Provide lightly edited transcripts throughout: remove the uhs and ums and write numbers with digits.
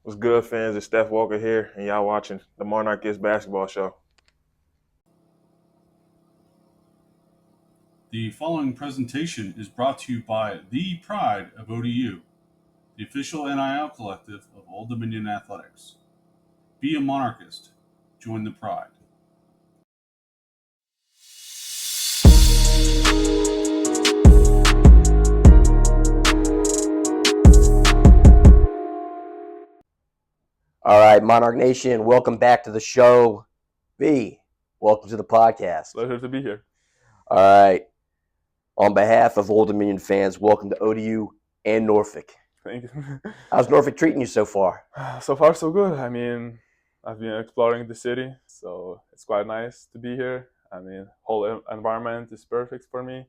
What's good, fans? It's Steph Walker here, and y'all watching the Monarchist basketball show. The following presentation is brought to you by the Pride of ODU, the official NIL collective of Old Dominion Athletics. Be a monarchist. Join the Pride. All right, Monarch Nation, welcome back to the show. B, welcome to the podcast. Pleasure to be here. All right, on behalf of Old Dominion fans, welcome to ODU and Norfolk. Thank you. How's Norfolk treating you so far? So far, so good. I mean, I've been exploring the city, so it's quite nice to be here. I mean, whole environment is perfect for me.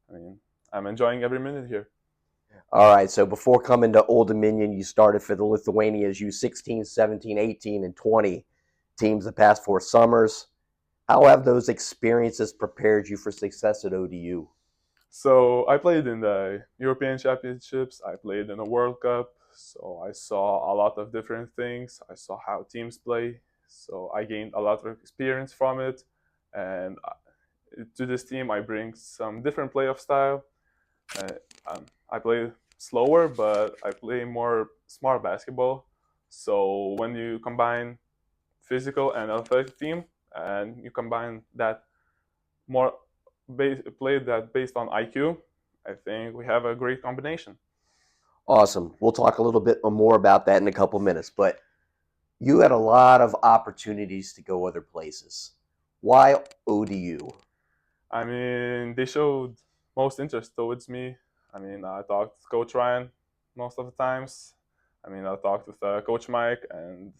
I mean, I'm enjoying every minute here. All right, so before coming to Old Dominion, you started for the Lithuania's U16, 17, 18, and 20 teams the past 4 summers. How have those experiences prepared you for success at ODU? So I played in the European Championships. I played in the World Cup. So I saw a lot of different things. I saw how teams play. So I gained a lot of experience from it. And to this team, I bring some different playoff style. I play slower, but I play more smart basketball. So when you combine physical and athletic team, and you combine that more play that based on IQ, I think we have a great combination. Awesome. We'll talk a little bit more about that in a couple minutes, but you had a lot of opportunities to go other places. Why ODU? I mean, they showed most interest towards me. I mean, I talked to Coach Ryan most of the times. I mean, I talked with Coach Mike, and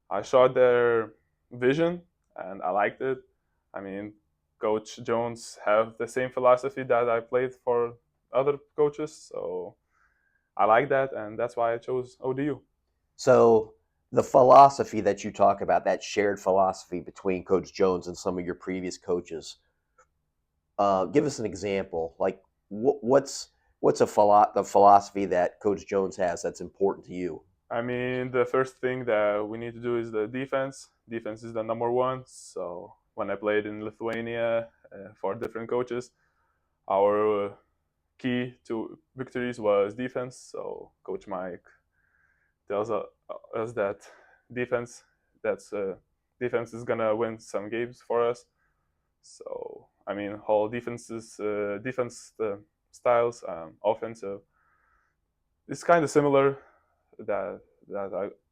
I showed their vision, and I liked it. I mean, Coach Jones have the same philosophy that I played for other coaches, so I like that, and that's why I chose ODU. So the philosophy that you talk about, that shared philosophy between Coach Jones and some of your previous coaches, give us an example. Like what's the philosophy that Coach Jones has that's important to you? I mean, the first thing that we need to do is the defense. Defense is the number one. So when I played in Lithuania for different coaches, our key to victories was defense. So Coach Mike tells us that defense, that's defense is gonna win some games for us. So I mean, whole defenses, defense styles, offensive. It's kind of similar that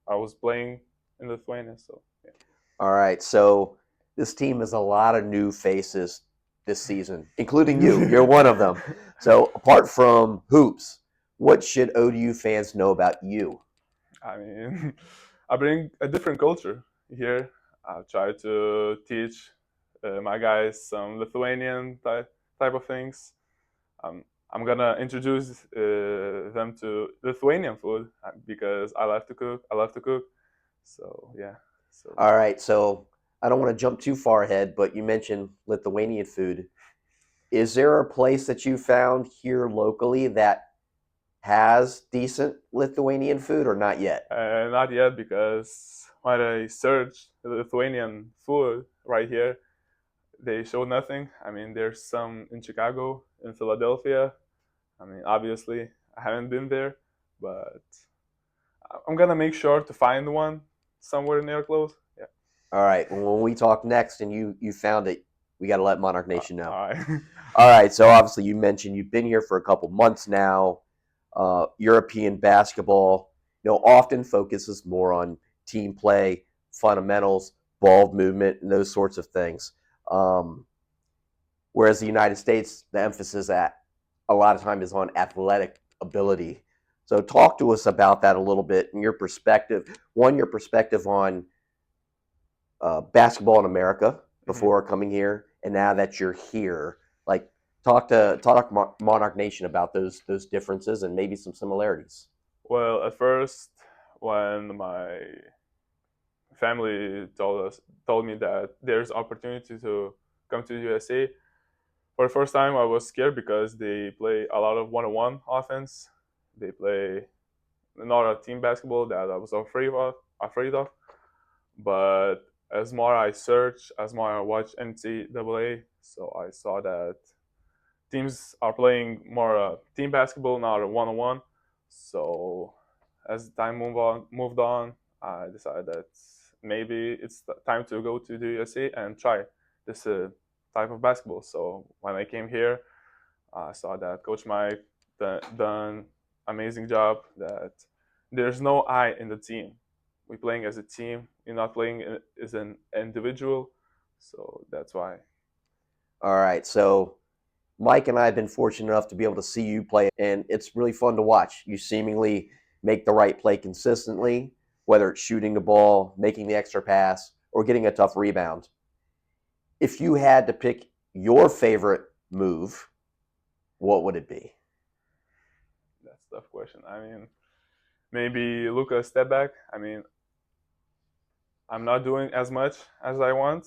I was playing in Lithuania. So yeah. All right. So this team has a lot of new faces this season, including you. You're one of them. So apart from hoops, what should ODU fans know about you? I mean, I bring a different culture here. I try to teach my guys some Lithuanian type of things. I'm gonna introduce them to Lithuanian food because I love to cook. I love to cook. So yeah. So All right. So I don't want to jump too far ahead, but you mentioned Lithuanian food. Is there a place that you found here locally that has decent Lithuanian food or not yet? not yet because when I searched Lithuanian food right here, they show nothing. I mean, there's some in Chicago, in Philadelphia. I mean, obviously, I haven't been there, but I'm gonna make sure to find one somewhere near close. Yeah. All right. When we talk next and you found it, we got to let Monarch Nation know. All right. All right. So obviously you mentioned you've been here for a couple months now. European basketball, often focuses more on team play, fundamentals, ball movement, and those sorts of things. Whereas the United States, the emphasis at a lot of time is on athletic ability. So talk to us about that a little bit and your perspective. One, your perspective on basketball in America before coming here, and now that you're here, like talk Monarch Nation about those differences and maybe some similarities. Well, at first, when my family told me that there's opportunity to come to the USA, for the first time I was scared because they play a lot of one-on-one offense. They play not a team basketball that I was afraid of. But as more I search, as more I watch NCAA, so I saw that teams are playing more team basketball, not a one-on-one. So as time moved on, I decided that maybe it's time to go to the USA and try this type of basketball. So when I came here, I saw that Coach Mike done amazing job. That there's no I in the team. We're playing as a team. You're not playing as an individual. So that's why. All right, so Mike and I have been fortunate enough to be able to see you play, and it's really fun to watch. You seemingly make the right play consistently, whether it's shooting the ball, making the extra pass, or getting a tough rebound. If you had to pick your favorite move, what would it be? That's a tough question. I mean, maybe look a step back. I mean, I'm not doing as much as I want.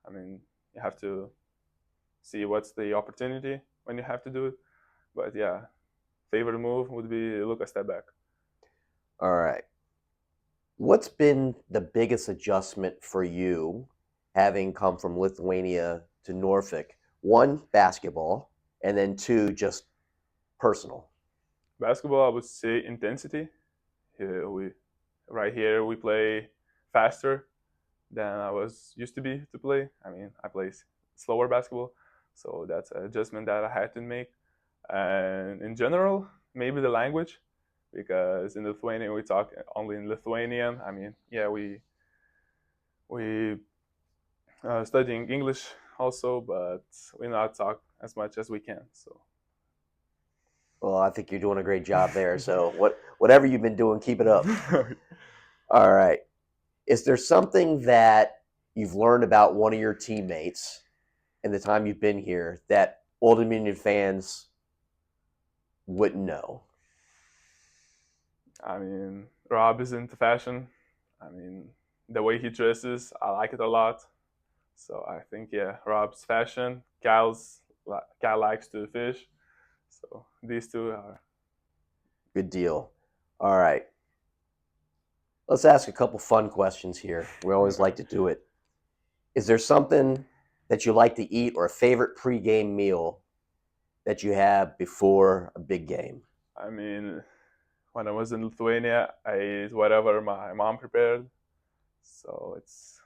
I mean, you have to see what's the opportunity when you have to do it. But yeah, favorite move would be look a step back. All right. What's been the biggest adjustment for you having come from Lithuania to Norfolk? One, basketball, and then two, just personal. Basketball, I would say intensity. Right here we play faster than I was used to be to play. I mean, I play slower basketball, so that's an adjustment that I had to make. And in general, maybe the language, because in Lithuania we talk only in Lithuanian. I mean, yeah, we studying English also, but we not talk as much as we can. So. Well, I think you're doing a great job there. So whatever you've been doing, keep it up. All right. Is there something that you've learned about one of your teammates in the time you've been here that Old Dominion fans wouldn't know? I mean, Rob is into fashion. I mean, the way he dresses, I like it a lot. So I think, yeah, Rob's fashion. Cal likes to fish. So these two are. Good deal. All right. Let's ask a couple fun questions here. We always like to do it. Is there something that you like to eat or a favorite pregame meal that you have before a big game? I mean, when I was in Lithuania, I ate whatever my mom prepared. So it's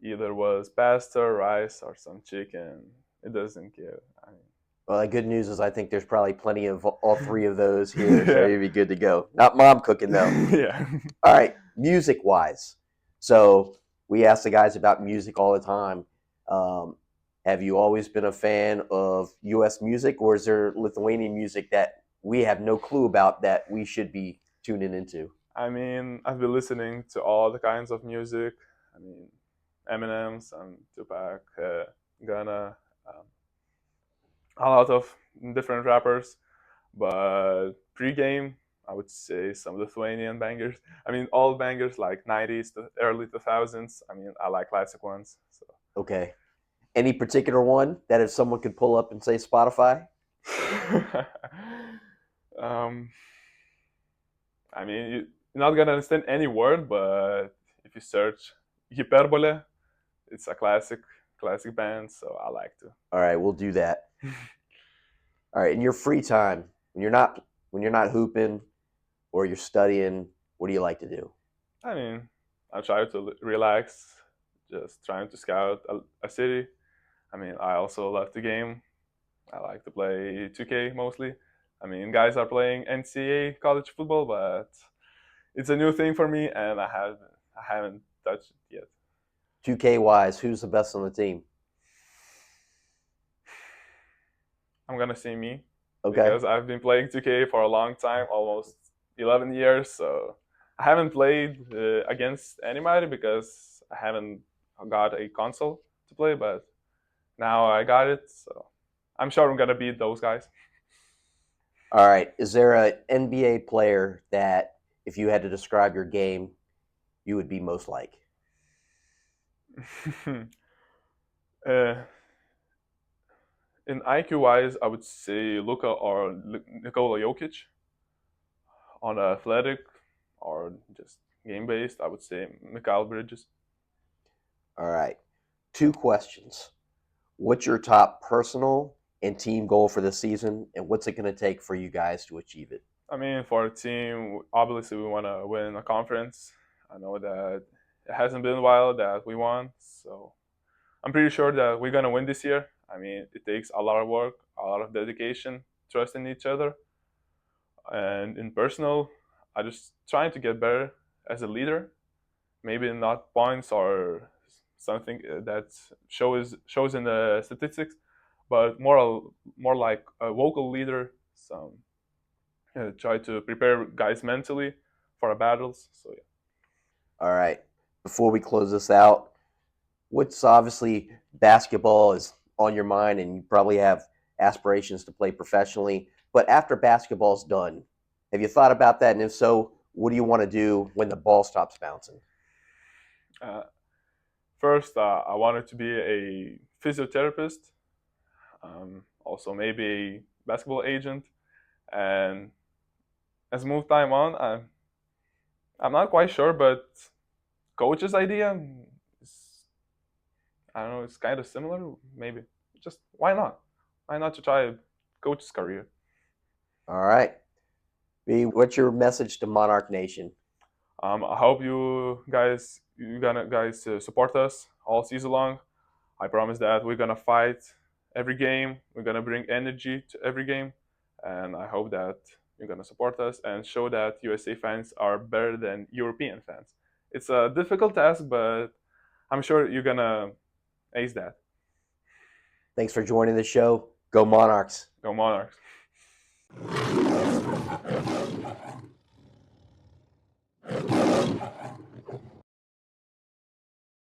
either was pasta, rice, or some chicken. It doesn't care. I mean, Well, the good news is I think there's probably plenty of all three of those here, so Yeah. you'd be good to go. Not mom cooking, though. Yeah. All right, music-wise. So we ask the guys about music all the time. Have you always been a fan of U.S. music, or is there Lithuanian music that we have no clue about that we should be tuning into? I mean, I've been listening to all the kinds of music. I mean, Eminem, some Tupac, Gunna, a lot of different rappers. But pre-game, I would say some Lithuanian bangers. I mean, all bangers like 90s to early 2000s. I mean, I like classic ones. So. Okay. Any particular one that if someone could pull up and say Spotify? um, I mean, you're not gonna understand any word, but if you search Hyperbole, it's a classic band, so I like to. All right, we'll do that. All right, in your free time, when you're not hooping or you're studying, what do you like to do? I mean, I try to relax, just trying to scout a city. I mean, I also love the game. I like to play 2K mostly. I mean, guys are playing NCAA college football, but it's a new thing for me, and I haven't touched it yet. 2K wise, who's the best on the team? I'm gonna say me Okay. because I've been playing 2K for a long time, almost 11 years. So I haven't played against anybody because I haven't got a console to play, but now I got it, so I'm sure I'm gonna beat those guys. All right. Is there an NBA player that, if you had to describe your game, you would be most like? uh, in IQ wise, I would say Luka or Nikola Jokic. On athletic, or just game based, I would say Mikal Bridges. All right. 2 questions. What's your top personal and team goal for this season, and what's it going to take for you guys to achieve it? I mean, for our team, obviously we want to win a conference. I know that it hasn't been a while that we won, so I'm pretty sure that we're gonna win this year. I mean, it takes a lot of work, a lot of dedication, trust in each other, and in personal, I just trying to get better as a leader. Maybe not points or something that shows in the statistics, but more like a vocal leader. Some try to prepare guys mentally for the battles. So yeah. All right. Before we close this out, what's obviously basketball is on your mind, and you probably have aspirations to play professionally. But after basketball's done, have you thought about that? And if so, what do you want to do when the ball stops bouncing? First, I wanted to be a physiotherapist, also maybe a basketball agent, and as move time on, I'm not quite sure, but coach's idea is, I don't know, it's kind of similar. Maybe just why not? Why not to try a coach's career? All right. B, what's your message to Monarch Nation? I hope you gonna guys support us all season long. I promise that we're gonna fight every game. We're gonna bring energy to every game, and I hope that you're gonna support us and show that USA fans are better than European fans. It's a difficult task, but I'm sure you're gonna ace that. Thanks for joining the show. Go Monarchs. Go Monarchs.